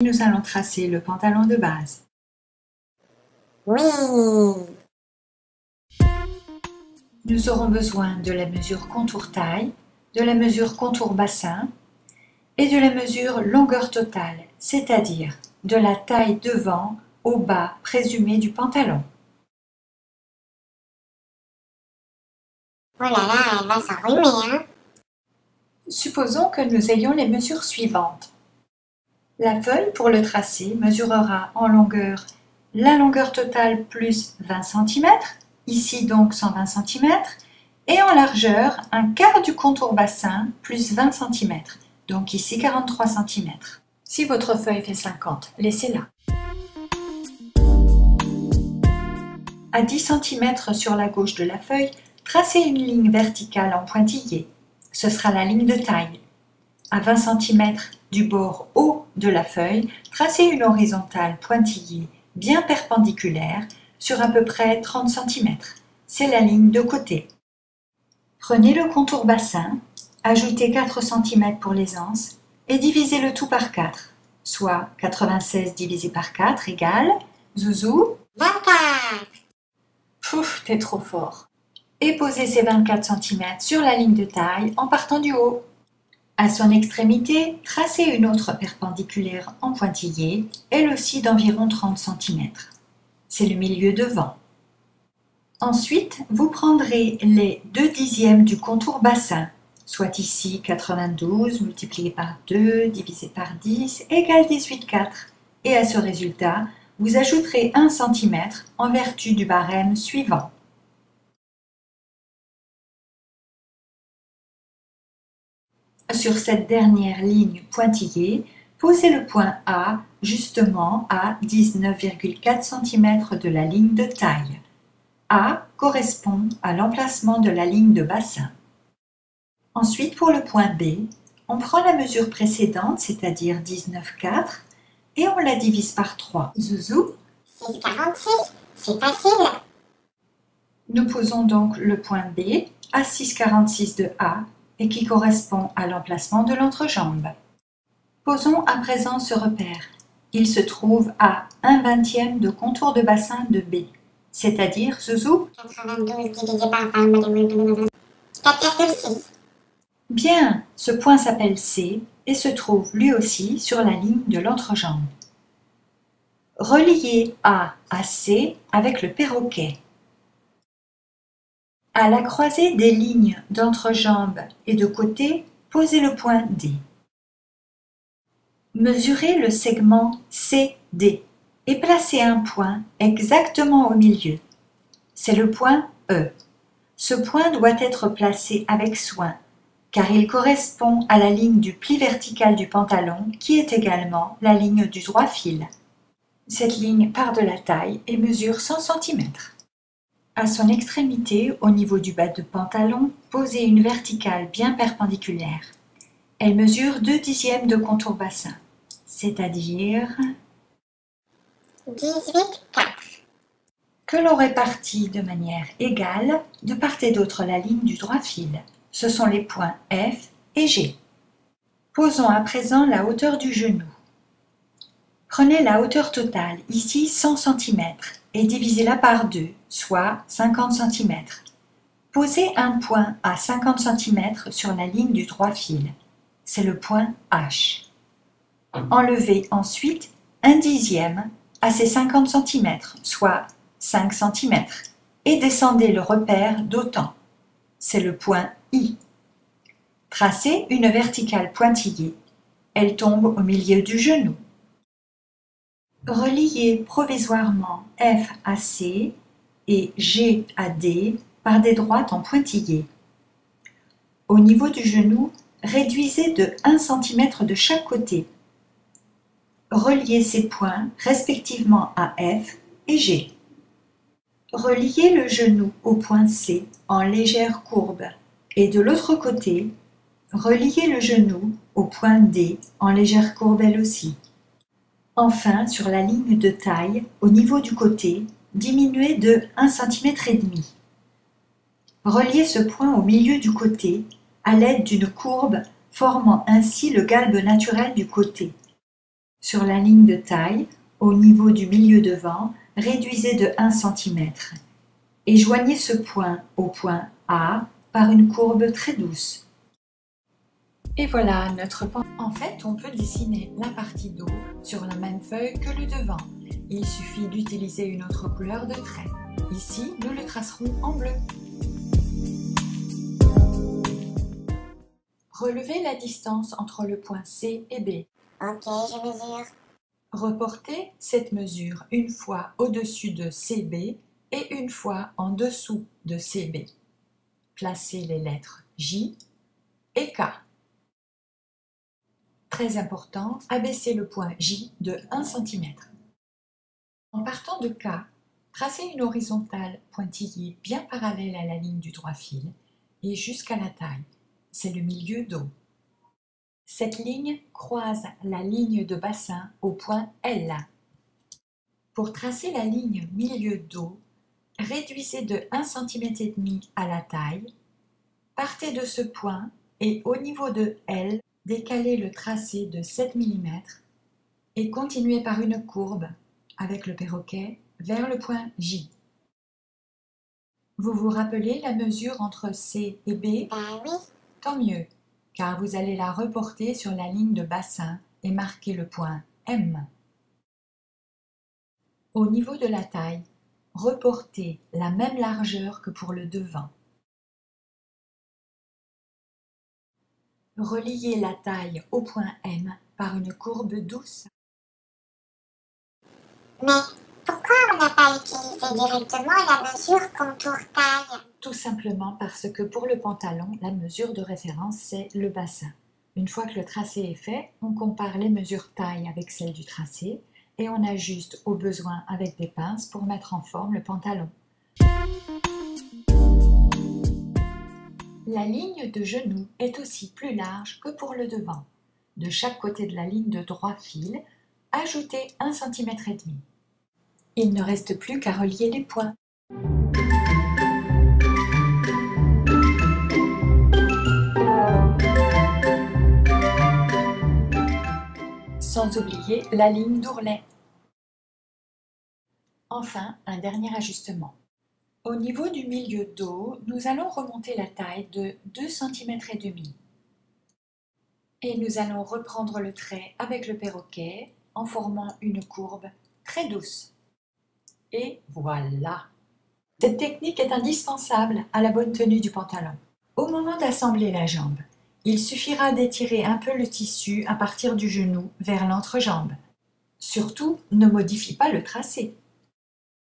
Nous allons tracer le pantalon de base. Oui. Nous aurons besoin de la mesure contour taille, de la mesure contour bassin et de la mesure longueur totale, c'est-à-dire de la taille devant au bas présumé du pantalon. Oh là là, elle va s'enrhumer, hein. Supposons que nous ayons les mesures suivantes. La feuille, pour le tracer, mesurera en longueur la longueur totale plus 20 cm, ici donc 120 cm, et en largeur un quart du contour bassin plus 20 cm, donc ici 43 cm. Si votre feuille fait 50, laissez-la. À 10 cm sur la gauche de la feuille, tracez une ligne verticale en pointillé. Ce sera la ligne de taille. À 20 cm du bord haut de la feuille, tracez une horizontale pointillée bien perpendiculaire sur à peu près 30 cm. C'est la ligne de côté. Prenez le contour bassin, ajoutez 4 cm pour l'aisance et divisez le tout par 4, soit 96 divisé par 4 égale, Zouzou, 24. Pouf, t'es trop fort. Et posez ces 24 cm sur la ligne de taille en partant du haut. À son extrémité, tracez une autre perpendiculaire en pointillé, elle aussi d'environ 30 cm. C'est le milieu devant. Ensuite, vous prendrez les 2/10 du contour bassin, soit ici 92 multiplié par 2 divisé par 10 égale 18/4. Et à ce résultat, vous ajouterez 1 cm en vertu du barème suivant. Sur cette dernière ligne pointillée, posez le point A justement à 19,4 cm de la ligne de taille. A correspond à l'emplacement de la ligne de bassin. Ensuite, pour le point B, on prend la mesure précédente, c'est-à-dire 19,4, et on la divise par 3. Zouzou, 6,46, c'est facile. nous posons donc le point B à 6,46 de A et qui correspond à l'emplacement de l'entrejambe. Posons à présent ce repère. Il se trouve à 1/20 de contour de bassin de B, c'est-à-dire, Zouzou, 92 divisé par 20, 4,6. Bien, ce point s'appelle C et se trouve lui aussi sur la ligne de l'entrejambe. Reliez A à C avec le perroquet. À la croisée des lignes d'entrejambe et de côté, posez le point D. Mesurez le segment CD et placez un point exactement au milieu. C'est le point E. Ce point doit être placé avec soin, car il correspond à la ligne du pli vertical du pantalon qui est également la ligne du droit fil. Cette ligne part de la taille et mesure 100 cm. À son extrémité, au niveau du bas de pantalon, posez une verticale bien perpendiculaire. Elle mesure 2/10 de contour bassin, c'est-à-dire 18,4. que l'on répartit de manière égale de part et d'autre la ligne du droit fil. Ce sont les points F et G. Posons à présent la hauteur du genou. Prenez la hauteur totale, ici 100 cm, et divisez-la par 2, soit 50 cm. Posez un point à 50 cm sur la ligne du droit fil. C'est le point H. Enlevez ensuite 1/10 à ces 50 cm, soit 5 cm, et descendez le repère d'autant. C'est le point I. Tracez une verticale pointillée. Elle tombe au milieu du genou. Reliez provisoirement F à C et G à D par des droites en pointillé. Au niveau du genou, réduisez de 1 cm de chaque côté. Reliez ces points respectivement à F et G. Reliez le genou au point C en légère courbe et de l'autre côté, reliez le genou au point D en légère courbe elle aussi. Enfin, sur la ligne de taille, au niveau du côté, diminuez de 1,5 cm. Reliez ce point au milieu du côté à l'aide d'une courbe formant ainsi le galbe naturel du côté. Sur la ligne de taille, au niveau du milieu devant, réduisez de 1 cm et joignez ce point au point A par une courbe très douce. Et voilà notre pan. En fait, on peut dessiner la partie dos sur la même feuille que le devant. Il suffit d'utiliser une autre couleur de trait. Ici, nous le tracerons en bleu. Relevez la distance entre le point C et B. Ok, je mesure. Reportez cette mesure une fois au-dessus de CB et une fois en dessous de CB. Placez les lettres J et K. Très important, abaissez le point J de 1 cm. En partant de K, tracez une horizontale pointillée bien parallèle à la ligne du droit fil et jusqu'à la taille. C'est le milieu dos. Cette ligne croise la ligne de bassin au point L. Pour tracer la ligne milieu dos, réduisez de 1 cm et demi à la taille, partez de ce point et au niveau de L, décalez le tracé de 7 mm et continuez par une courbe avec le perroquet vers le point J. Vous vous rappelez la mesure entre C et B? Ben oui. Tant mieux, car vous allez la reporter sur la ligne de bassin et marquer le point M. Au niveau de la taille, reportez la même largeur que pour le devant. Reliez la taille au point M par une courbe douce. Mais pourquoi on n'a pas utilisé directement la mesure contour-taille? Tout simplement parce que pour le pantalon, la mesure de référence, c'est le bassin. Une fois que le tracé est fait, on compare les mesures taille avec celles du tracé et on ajuste au besoin avec des pinces pour mettre en forme le pantalon. La ligne de genou est aussi plus large que pour le devant. De chaque côté de la ligne de droit fil, ajoutez 1 cm et demi. Il ne reste plus qu'à relier les points. Sans oublier la ligne d'ourlet. Enfin, un dernier ajustement. Au niveau du milieu dos, nous allons remonter la taille de 2 cm et demi. Et nous allons reprendre le trait avec le perroquet en formant une courbe très douce. Et voilà! Cette technique est indispensable à la bonne tenue du pantalon. Au moment d'assembler la jambe, il suffira d'étirer un peu le tissu à partir du genou vers l'entrejambe. Surtout, ne modifie pas le tracé.